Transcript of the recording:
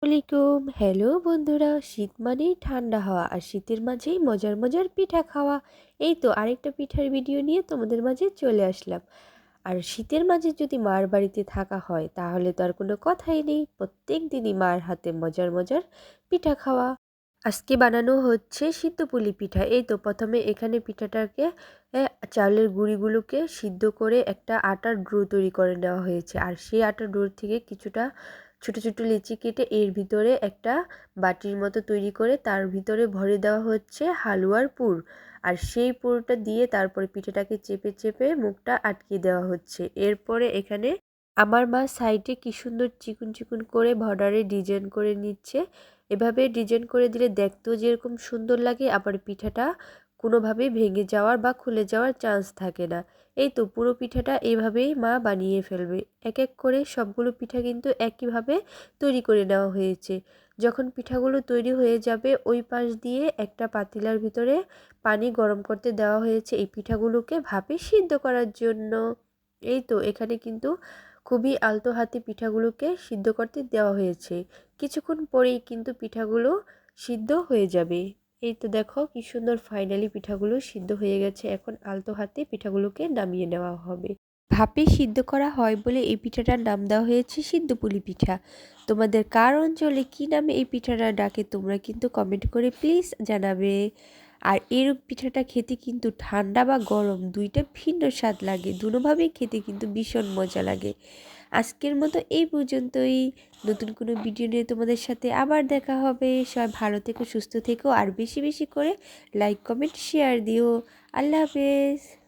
আলাইকুম। হ্যালো বন্ধুরা, শীত মানেই ঠান্ডা হাওয়া আর শীতের মাঝেই মজার মজার পিঠা খাওয়া। এই তো আরেকটা পিঠার ভিডিও নিয়ে তোমাদের মাঝে চলে আসলাম। আর শীতের মাঝে যদি মার বাড়িতে থাকা হয় তাহলে তো আর কোনো কথাই নেই, প্রত্যেক দিনই মার হাতে মজার মজার পিঠা খাওয়া। আজকে বানানো হচ্ছে সিদ্ধ পুলি পিঠা। এই তো প্রথমে এখানে পিঠাটাকে চাউলের গুঁড়িগুলোকে সিদ্ধ করে একটা আটার ডো তৈরি করে নেওয়া হয়েছে। আর সেই আটার ডো থেকে কিছুটা ছোট ছোট লিচি কেটে এর ভিতরে একটা বাটির মতো তৈরি করে তার ভিতরে ভরে দেওয়া হচ্ছে হালুয়ার পুর। আর সেই পুরটা দিয়ে তারপরে পিঠাটাকে চেপে চেপে মুখটা আটকে দেওয়া হচ্ছে। এরপরে এখানে আমার মা সাইডে কি সুন্দর চিকুন চিকুন করে বর্ডারে ডিজাইন করে নিচ্ছে। এভাবে ডিজাইন করে দিলে দেখতেও যেরকম সুন্দর লাগে, আবার পিঠাটা কোনোভাবেই ভেঙে যাওয়ার বা খুলে যাওয়ার চান্স থাকে না। এই তো পুরো পিঠাটা এভাবেই মা বানিয়ে ফেলবে। এক এক করে সবগুলো পিঠা কিন্তু একইভাবে তৈরি করে নেওয়া হয়েছে। যখন পিঠাগুলো তৈরি হয়ে যাবে ওই পাশ দিয়ে একটা পাতিলার ভিতরে পানি গরম করতে দেওয়া হয়েছে এই পিঠাগুলোকে ভাপে সিদ্ধ করার জন্য। এই তো এখানে কিন্তু খুবই আলতো হাতে পিঠাগুলোকে সিদ্ধ করতে দেওয়া হয়েছে। কিছুক্ষণ পরেই কিন্তু পিঠাগুলো সিদ্ধ হয়ে যাবে। এই তো দেখো কি সুন্দর ফাইনালি পিঠাগুলো সিদ্ধ হয়ে গেছে। এখন আলতো হাতে পিঠাগুলোকে নামিয়ে নেওয়া হবে। ভাপে সিদ্ধ করা হয় বলে এই পিঠাটার নাম দেওয়া হয়েছে সিদ্ধ পুলি পিঠা। তোমাদের কার অঞ্চলে কী নামে এই পিঠাটা ডাকে তোমরা কিন্তু কমেন্ট করে প্লিজ জানাবে। আর এর পিঠাটা খেতে কিন্তু ঠান্ডা বা গরম দুইটা ভিন্ন স্বাদ লাগে, দুটোভাবেই খেতে কিন্তু ভীষণ মজা লাগে। আজকের মতো এই পর্যন্তই। নতুন কোনো ভিডিও নিয়ে তোমাদের সাথে আবার দেখা হবে। সবাই ভালো থেকো, সুস্থ থেকো, আর বেশি বেশি করে লাইক কমেন্ট শেয়ার দিও। আল্লাহ হাফেজ।